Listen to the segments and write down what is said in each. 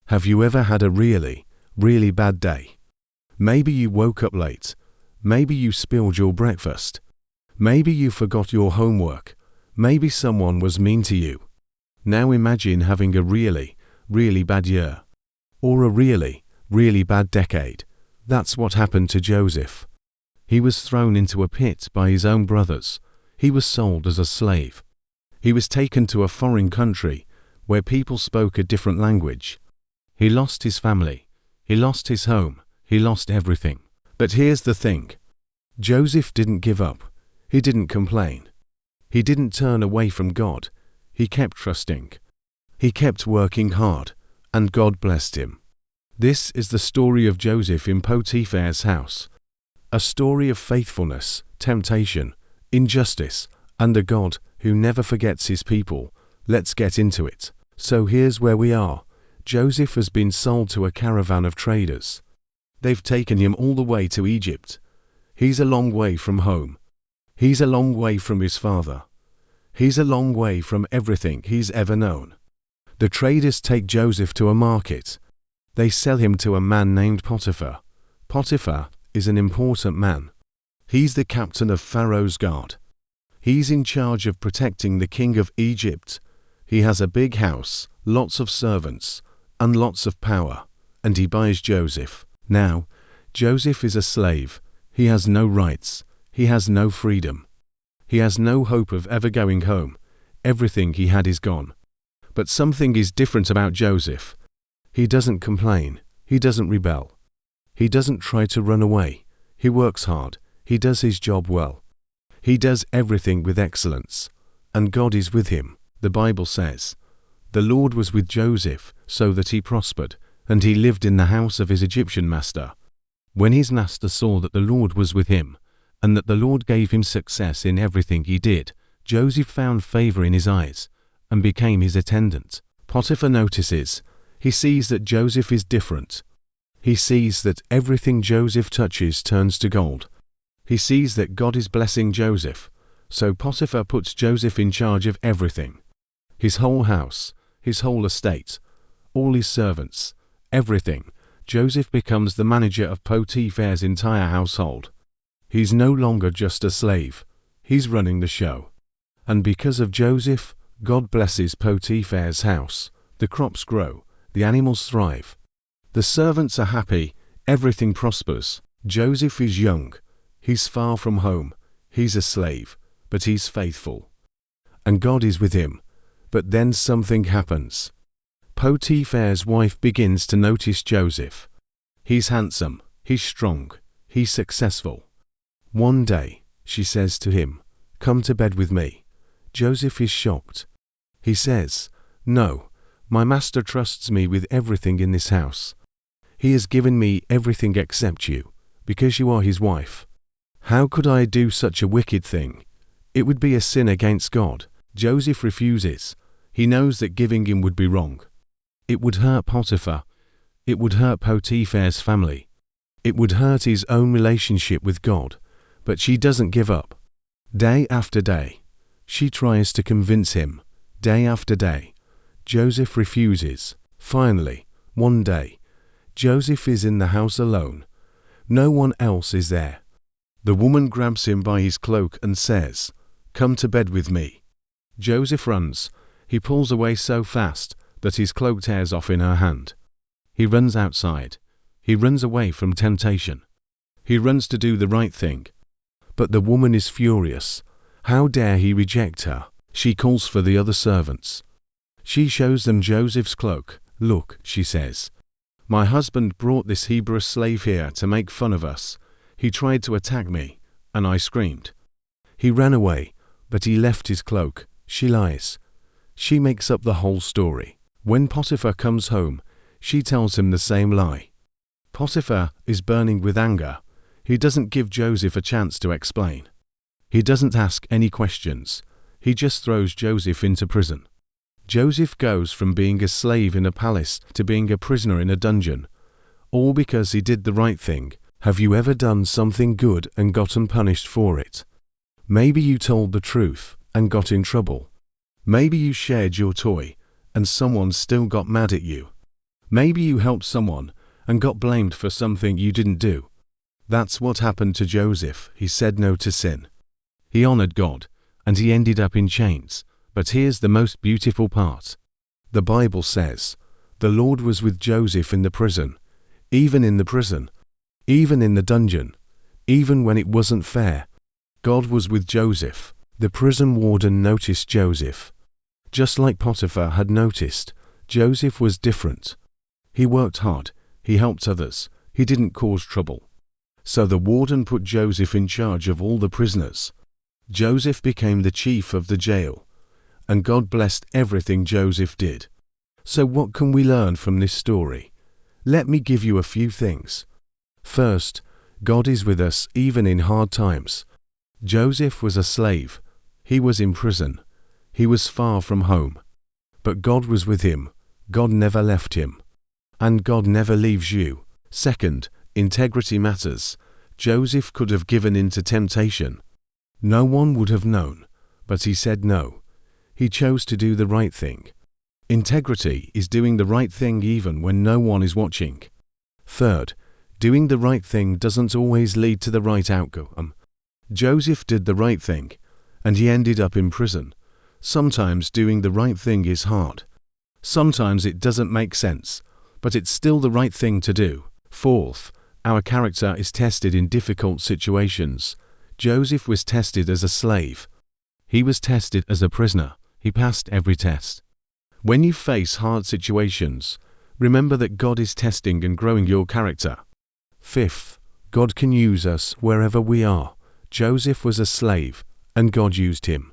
Have you ever had a really, really bad day? Maybe you woke up late. Maybe you spilled your breakfast. Maybe you forgot your homework. Maybe someone was mean to you. Now imagine having a really, really bad year. Or a really, really bad decade. That's what happened to Joseph. He was thrown into a pit by his own brothers. He was sold as a slave. He was taken to a foreign country where people spoke a different language. He lost his family. He lost his home. He lost everything. But here's the thing. Joseph didn't give up. He didn't complain. He didn't turn away from God. He kept trusting. He kept working hard, and God blessed him. This is the story of Joseph in Potiphar's house. A story of faithfulness, temptation, injustice, and a God who never forgets his people. Let's get into it. So here's where we are. Joseph has been sold to a caravan of traders. They've taken him all the way to Egypt. He's a long way from home. He's a long way from his father. He's a long way from everything he's ever known. The traders take Joseph to a market. They sell him to a man named Potiphar. Potiphar is an important man. He's the captain of Pharaoh's guard. He's in charge of protecting the king of Egypt. He has a big house, lots of servants, and lots of power, and he buys Joseph. Now, Joseph is a slave. He has no rights. He has no freedom. He has no hope of ever going home. Everything he had is gone. But something is different about Joseph. He doesn't complain. He doesn't rebel. He doesn't try to run away. He works hard. He does his job well. He does everything with excellence. And God is with him. The Bible says, "The Lord was with Joseph, so that he prospered, and he lived in the house of his Egyptian master." When his master saw that the Lord was with him, and that the Lord gave him success in everything he did, Joseph found favor in his eyes, and became his attendant. Potiphar notices. He sees that Joseph is different. He sees that everything Joseph touches turns to gold. He sees that God is blessing Joseph. So Potiphar puts Joseph in charge of everything. His whole house, his whole estate, all his servants, everything. Joseph becomes the manager of Potiphar's entire household. He's no longer just a slave. He's running the show. And because of Joseph, God blesses Potiphar's house. The crops grow. The animals thrive. The servants are happy. Everything prospers. Joseph is young. He's far from home. He's a slave, but he's faithful. And God is with him. But then something happens. Potiphar's wife begins to notice Joseph. He's handsome. He's strong. He's successful. One day, she says to him, "Come to bed with me." Joseph is shocked. He says, "No, my master trusts me with everything in this house. He has given me everything except you, because you are his wife. How could I do such a wicked thing? It would be a sin against God." Joseph refuses. He knows that giving in would be wrong. It would hurt Potiphar. It would hurt Potiphar's family. It would hurt his own relationship with God. But she doesn't give up. Day after day, she tries to convince him. Day after day, Joseph refuses. Finally, one day, Joseph is in the house alone. No one else is there. The woman grabs him by his cloak and says, "Come to bed with me." Joseph runs. He pulls away so fast that his cloak tears off in her hand. He runs outside. He runs away from temptation. He runs to do the right thing. But the woman is furious. How dare he reject her? She calls for the other servants. She shows them Joseph's cloak. "Look," she says, "my husband brought this Hebrew slave here to make fun of us. He tried to attack me, and I screamed. He ran away, but he left his cloak." She lies. She makes up the whole story. When Potiphar comes home, she tells him the same lie. Potiphar is burning with anger. He doesn't give Joseph a chance to explain. He doesn't ask any questions. He just throws Joseph into prison. Joseph goes from being a slave in a palace to being a prisoner in a dungeon, all because he did the right thing. Have you ever done something good and gotten punished for it? Maybe you told the truth and got in trouble. Maybe you shared your toy and someone still got mad at you. Maybe you helped someone and got blamed for something you didn't do. That's what happened to Joseph. He said no to sin. He honored God, and he ended up in chains. But here's the most beautiful part. The Bible says, the Lord was with Joseph in the prison, even in the prison, even in the dungeon, even when it wasn't fair. God was with Joseph. The prison warden noticed Joseph. Just like Potiphar had noticed, Joseph was different. He worked hard, he helped others, he didn't cause trouble. So the warden put Joseph in charge of all the prisoners. Joseph became the chief of the jail, and God blessed everything Joseph did. So what can we learn from this story? Let me give you a few things. First, God is with us even in hard times. Joseph was a slave. He was in prison. He was far from home. But God was with him. God never left him. And God never leaves you. Second, integrity matters. Joseph could have given in to temptation. No one would have known, but he said no. He chose to do the right thing. Integrity is doing the right thing even when no one is watching. Third, doing the right thing doesn't always lead to the right outcome. Joseph did the right thing, and he ended up in prison. Sometimes doing the right thing is hard. Sometimes it doesn't make sense, but it's still the right thing to do. Fourth, our character is tested in difficult situations. Joseph was tested as a slave. He was tested as a prisoner. He passed every test. When you face hard situations, remember that God is testing and growing your character. Fifth, God can use us wherever we are. Joseph was a slave, and God used him.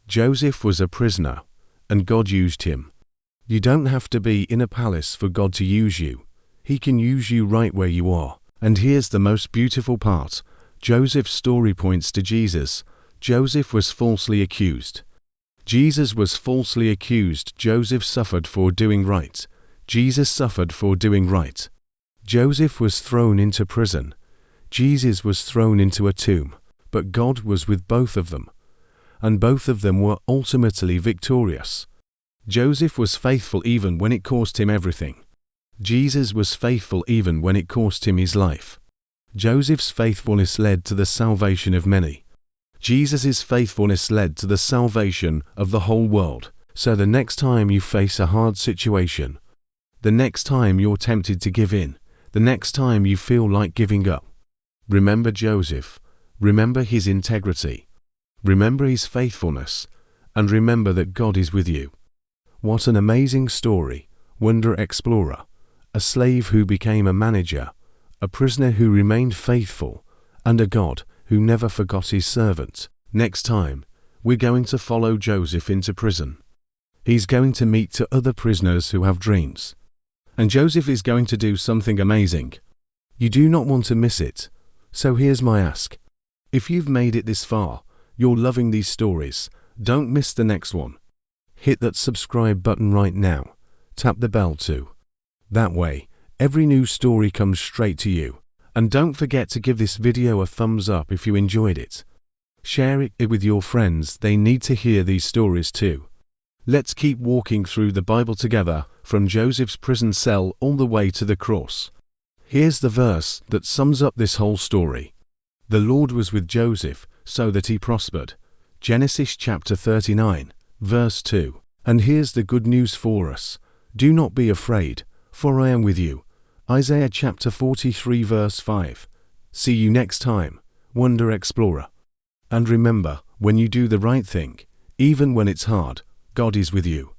Joseph was a prisoner, and God used him. You don't have to be in a palace for God to use you. He can use you right where you are. And here's the most beautiful part. Joseph's story points to Jesus. Joseph was falsely accused. Jesus was falsely accused. Joseph suffered for doing right. Jesus suffered for doing right. Joseph was thrown into prison. Jesus was thrown into a tomb. But God was with both of them. And both of them were ultimately victorious. Joseph was faithful even when it cost him everything. Jesus was faithful even when it cost him his life. Joseph's faithfulness led to the salvation of many. Jesus' faithfulness led to the salvation of the whole world. So the next time you face a hard situation, the next time you're tempted to give in, the next time you feel like giving up, remember Joseph, remember his integrity, remember his faithfulness, and remember that God is with you. What an amazing story. Wonder Explorer. A slave who became a manager, a prisoner who remained faithful, and a God who never forgot his servant. Next time, we're going to follow Joseph into prison. He's going to meet to other prisoners who have dreams. And Joseph is going to do something amazing. You do not want to miss it. So here's my ask. If you've made it this far, you're loving these stories, don't miss the next one. Hit that subscribe button right now. Tap the bell too. That way, every new story comes straight to you. And don't forget to give this video a thumbs up if you enjoyed it. Share it with your friends, they need to hear these stories too. Let's keep walking through the Bible together, from Joseph's prison cell all the way to the cross. Here's the verse that sums up this whole story. The Lord was with Joseph, so that he prospered. Genesis chapter 39, verse 2. And here's the good news for us. Do not be afraid, for I am with you. Isaiah chapter 43 verse 5. See you next time, Wonder Explorer. And remember, when you do the right thing, even when it's hard, God is with you.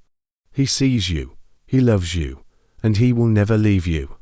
He sees you, He loves you, and He will never leave you.